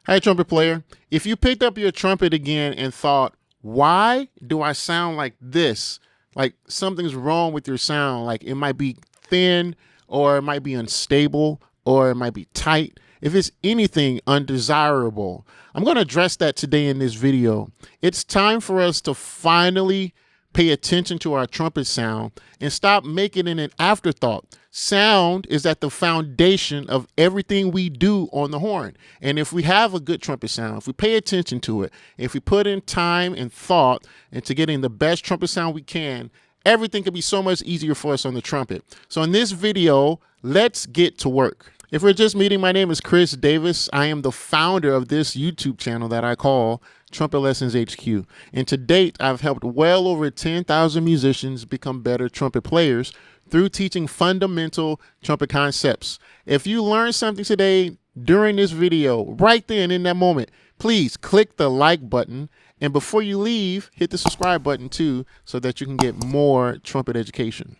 Hey, trumpet player. If you picked up your trumpet again and thought, why do I sound like this? Like something's wrong with your sound. Like it might be thin, or it might be unstable, or it might be tight. If it's anything undesirable, I'm going to address that today in this video. It's time for us to finally pay attention to our trumpet sound and stop making it an afterthought. Sound is at the foundation of everything we do on the horn. And if we have a good trumpet sound, if we pay attention to it, if we put in time and thought into getting the best trumpet sound we can, everything can be so much easier for us on the trumpet. So in this video, let's get to work. If we're just meeting, my name is Chris Davis. I am the founder of this YouTube channel that I call Trumpet Lessons HQ. And to date, I've helped well over 10,000 musicians become better trumpet players through teaching fundamental trumpet concepts. If you learned something today during this video, right then in that moment, please click the like button. And before you leave, hit the subscribe button too, so that you can get more trumpet education.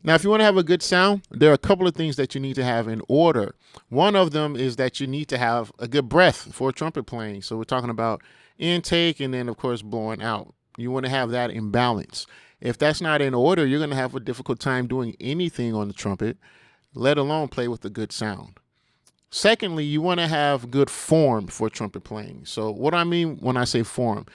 Now, if you want to have a good sound, there are a couple of things that you need to have in order. One of them is that you need to have a good breath for trumpet playing. So we're talking about intake and then, of course, blowing out. You want to have that in balance. If that's not in order, you're going to have a difficult time doing anything on the trumpet, let alone play with a good sound. Secondly, you want to have good form for trumpet playing. So what I mean when I say form,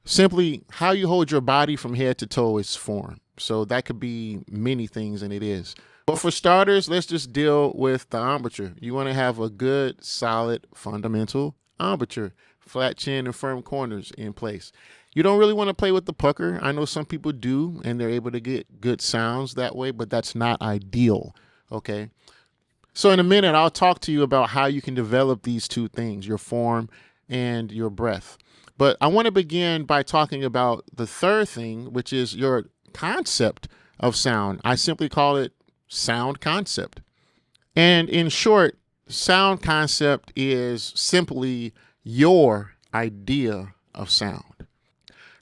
simply how you hold your body from head to toe is form. So that could be many things, and it is. But for starters, let's just deal with the embouchure. You want to have a good, solid, fundamental embouchure, flat chin and firm corners in place. You don't really want to play with the pucker. I know some people do, and they're able to get good sounds that way, but that's not ideal, okay? So in a minute, I'll talk to you about how you can develop these two things, your form and your breath. But I want to begin by talking about the third thing, which is your concept of sound. I simply call it sound concept. And in short, sound concept is simply your idea of sound.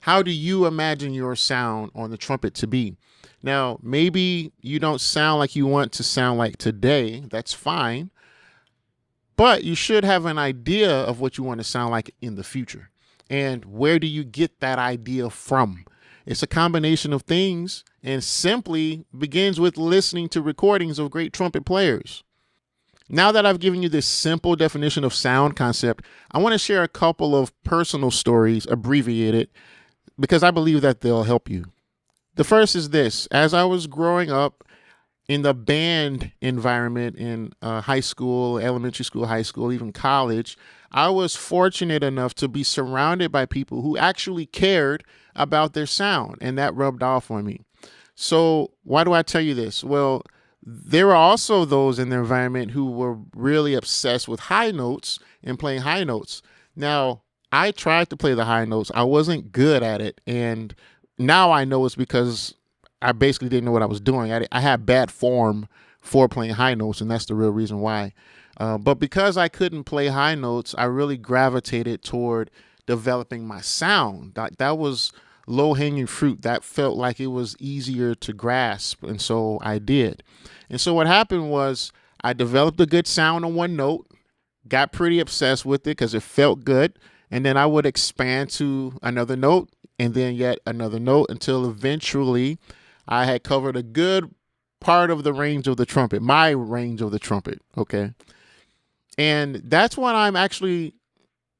How do you imagine your sound on the trumpet to be? Now, maybe you don't sound like you want to sound like today. That's fine. But you should have an idea of what you want to sound like in the future. And where do you get that idea from? It's a combination of things and simply begins with listening to recordings of great trumpet players. Now that I've given you this simple definition of sound concept, I want to share a couple of personal stories, abbreviated, because I believe that they'll help you. The first is this. As I was growing up in the band environment in high school, elementary school, high school, even college, I was fortunate enough to be surrounded by people who actually cared about their sound, and that rubbed off on me. So why do I tell you this? Well, there were also those in the environment who were really obsessed with high notes and playing high notes. Now, I tried to play the high notes. I wasn't good at it, and now I know it's because I basically didn't know what I was doing. I had bad form for playing high notes, and that's the real reason why. But because I couldn't play high notes, I really gravitated toward developing my sound. That was low-hanging fruit. That felt like it was easier to grasp, and so I did. And so what happened was I developed a good sound on one note, got pretty obsessed with it because it felt good, and then I would expand to another note, and then yet another note, until eventually I had covered a good part of the range of the trumpet, my range of the trumpet, okay? And that's what I'm actually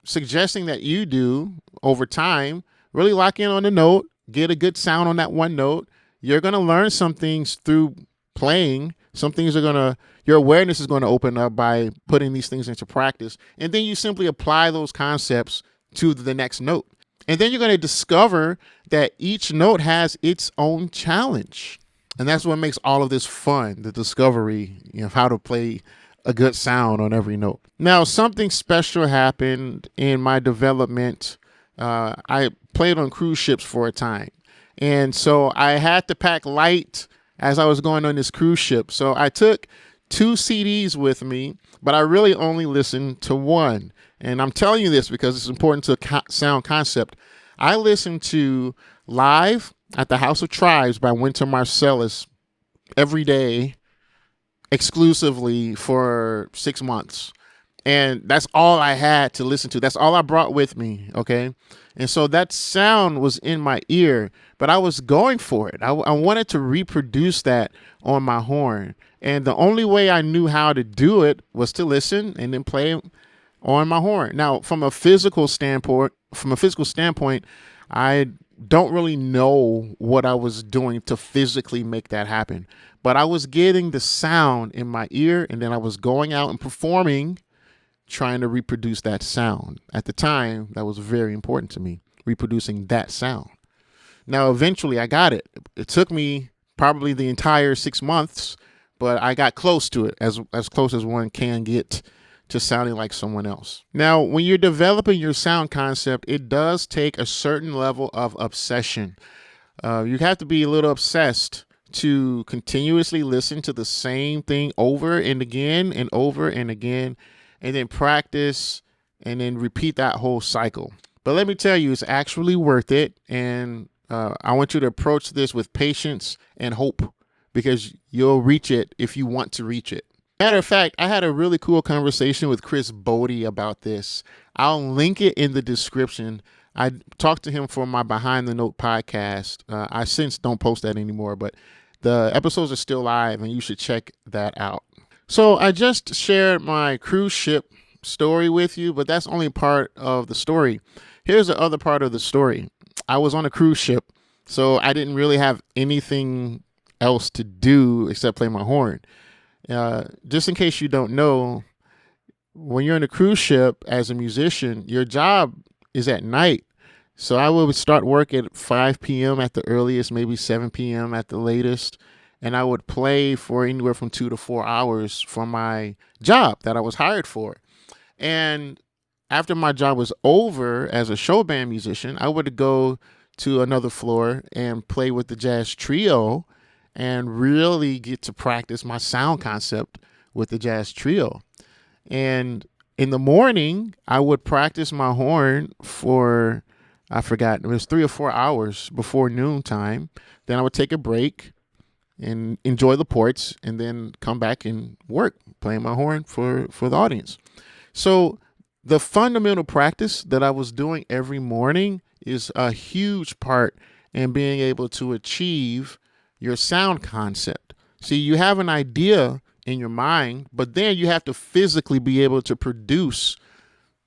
suggesting that you do over time. Really lock in on the note, get a good sound on that one note. You're going to learn some things through playing. Some things your awareness is going to open up by putting these things into practice. And then you simply apply those concepts to the next note. And then you're going to discover that each note has its own challenge. And that's what makes all of this fun, the discovery, of how to play a good sound on every note. Now, something special happened in my development. I played on cruise ships for a time. And so I had to pack light as I was going on this cruise ship. So I took 2 CDs with me, but I really only listened to one. And I'm telling you this because it's important to sound concept. I listened to Live at the House of Tribes by Wynton Marsalis every day, exclusively for 6 months. And that's all I had to listen to. That's all I brought with me. Okay. And so that sound was in my ear, but I was going for it. I wanted to reproduce that on my horn. And the only way I knew how to do it was to listen and then play on my horn. Now, from a physical standpoint, I don't really know what I was doing to physically make that happen. But I was getting the sound in my ear, and then I was going out and performing, trying to reproduce that sound. At the time, that was very important to me, reproducing that sound. Now, eventually, I got it. It took me probably the entire 6 months, but I got close to it, as close as one can get to sounding like someone else. Now, when you're developing your sound concept, it does take a certain level of obsession. You have to be a little obsessed to continuously listen to the same thing over and again and over and again, and then practice and then repeat that whole cycle. But let me tell you, it's actually worth it. And I want you to approach this with patience and hope, because you'll reach it if you want to reach it. Matter of fact, I had a really cool conversation with Chris Bodie about this. I'll link it in the description. I talked to him for my Behind the Note podcast. I since don't post that anymore, but the episodes are still live and you should check that out. So I just shared my cruise ship story with you, but that's only part of the story. Here's the other part of the story. I was on a cruise ship, so I didn't really have anything else to do except play my horn. Just in case you don't know, when you're in a cruise ship as a musician, your job is at night. So I would start work at 5 p.m. at the earliest, maybe 7 p.m. at the latest. And I would play for anywhere from 2 to 4 hours for my job that I was hired for. And after my job was over as a show band musician, I would go to another floor and play with the jazz trio and really get to practice my sound concept with the jazz trio. And in the morning, I would practice my horn for, I forgot, it was 3 or 4 hours before noontime. Then I would take a break and enjoy the ports and then come back and work, playing my horn for the audience. So the fundamental practice that I was doing every morning is a huge part in being able to achieve your sound concept. See, you have an idea in your mind, but then you have to physically be able to produce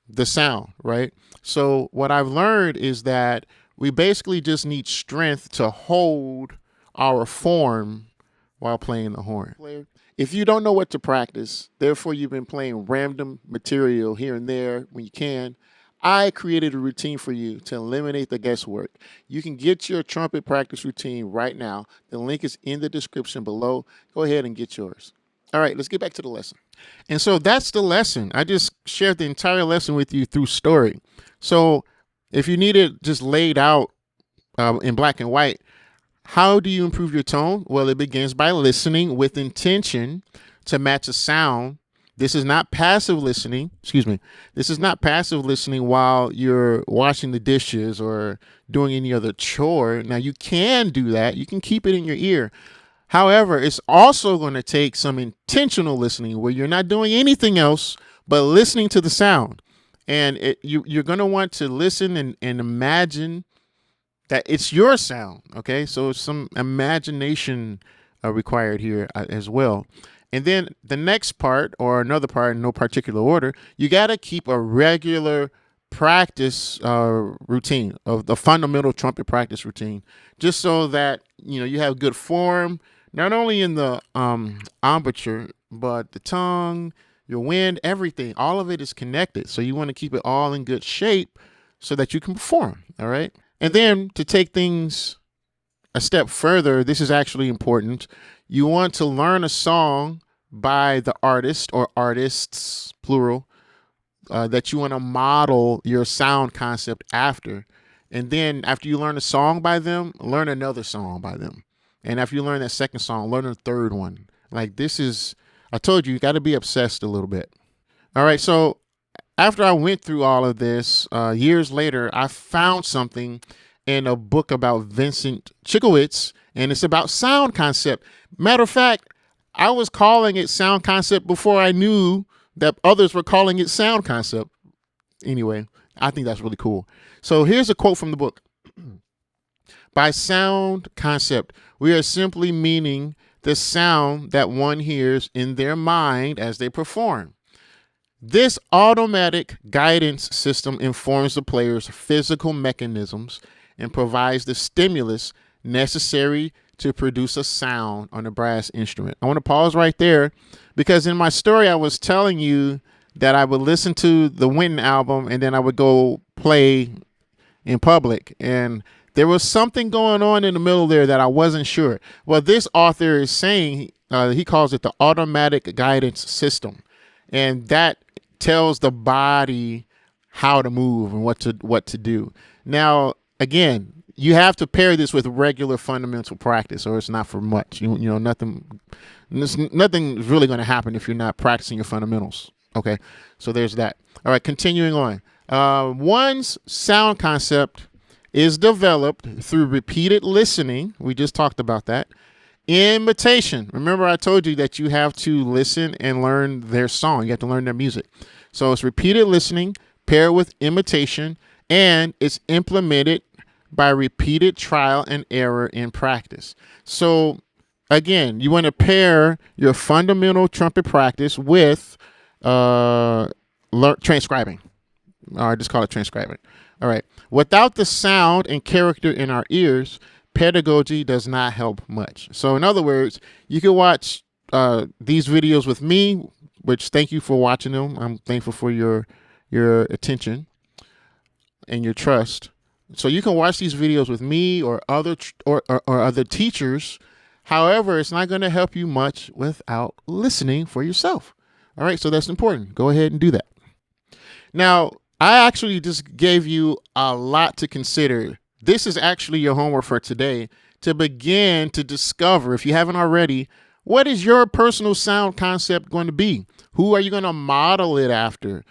the sound, right? So what I've learned is that we basically just need strength to hold our form while playing the horn. If you don't know what to practice, therefore you've been playing random material here and there when you can, I created a routine for you to eliminate the guesswork. You can get your trumpet practice routine right now. The link is in the description below. Go ahead and get yours. All right, let's get back to the lesson. And so that's the lesson. I just shared the entire lesson with you through story. So if you need it just laid out in black and white, how do you improve your tone? Well, it begins by listening with intention to match a sound. This is not passive listening. This is not passive listening while you're washing the dishes or doing any other chore. Now, you can do that. You can keep it in your ear. However, it's also going to take some intentional listening where you're not doing anything else but listening to the sound. And you're going to want to listen and imagine that it's your sound. Okay, so some imagination required here as well. And then the next part, or another part in no particular order, you got to keep a regular practice routine of the fundamental trumpet practice routine, just so that you have good form, not only in the embouchure, but the tongue, your wind, everything. All of it is connected. So you want to keep it all in good shape so that you can perform. All right. And then to take things a step further, this is actually important. You want to learn a song by the artist or artists, plural, that you want to model your sound concept after. And then after you learn a song by them, learn another song by them. And after you learn that second song, learn a third one. Like I told you, you got to be obsessed a little bit. All right. So after I went through all of this, years later, I found something in a book about Vincent Chikowitz, and it's about sound concept. Matter of fact, I was calling it sound concept before I knew that others were calling it sound concept. Anyway, I think that's really cool. So here's a quote from the book. By sound concept, we are simply meaning the sound that one hears in their mind as they perform. This automatic guidance system informs the player's physical mechanisms and provides the stimulus necessary to produce a sound on a brass instrument. I want to pause right there because in my story, I was telling you that I would listen to the Winton album and then I would go play in public. And there was something going on in the middle there that I wasn't sure. Well, this author is saying, he calls it the automatic guidance system. And that tells the body how to move and what to do. Now, again, you have to pair this with regular fundamental practice, or it's not for much. You know, nothing's really going to happen if you're not practicing your fundamentals. Okay, so there's that. All right, continuing on. One's sound concept is developed through repeated listening. We just talked about that. Imitation. Remember, I told you that you have to listen and learn their song. You have to learn their music. So it's repeated listening paired with imitation, and it's implemented by repeated trial and error in practice. So again, you want to pair your fundamental trumpet practice with transcribing. I just call it transcribing. All right. Without the sound and character in our ears, pedagogy does not help much. So in other words, you can watch these videos with me, which thank you for watching them. I'm thankful for your attention and your trust. So you can watch these videos with me or other other teachers. However, it's not going to help you much without listening for yourself. All right. So that's important. Go ahead and do that. Now, I actually just gave you a lot to consider. This is actually your homework for today to begin to discover, if you haven't already, what is your personal sound concept going to be? Who are you going to model it after?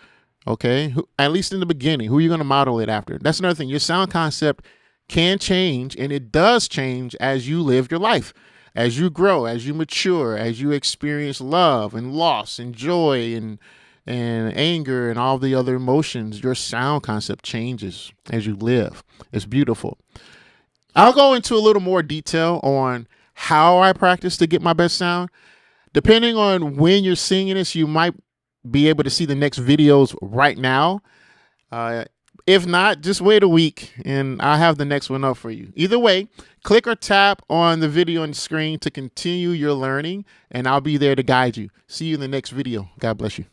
Okay, at least in the beginning, who are you going to model it after? That's another thing. Your sound concept can change, and it does change as you live your life, as you grow, as you mature, as you experience love and loss and joy and anger and all the other emotions. Your sound concept changes as you live. It's beautiful. I'll go into a little more detail on how I practice to get my best sound. Depending on when you're singing this, you might be able to see the next videos right now. If not, just wait a week and I'll have the next one up for you. Either way, click or tap on the video on the screen to continue your learning, and I'll be there to guide you. See you in the next video. God bless you.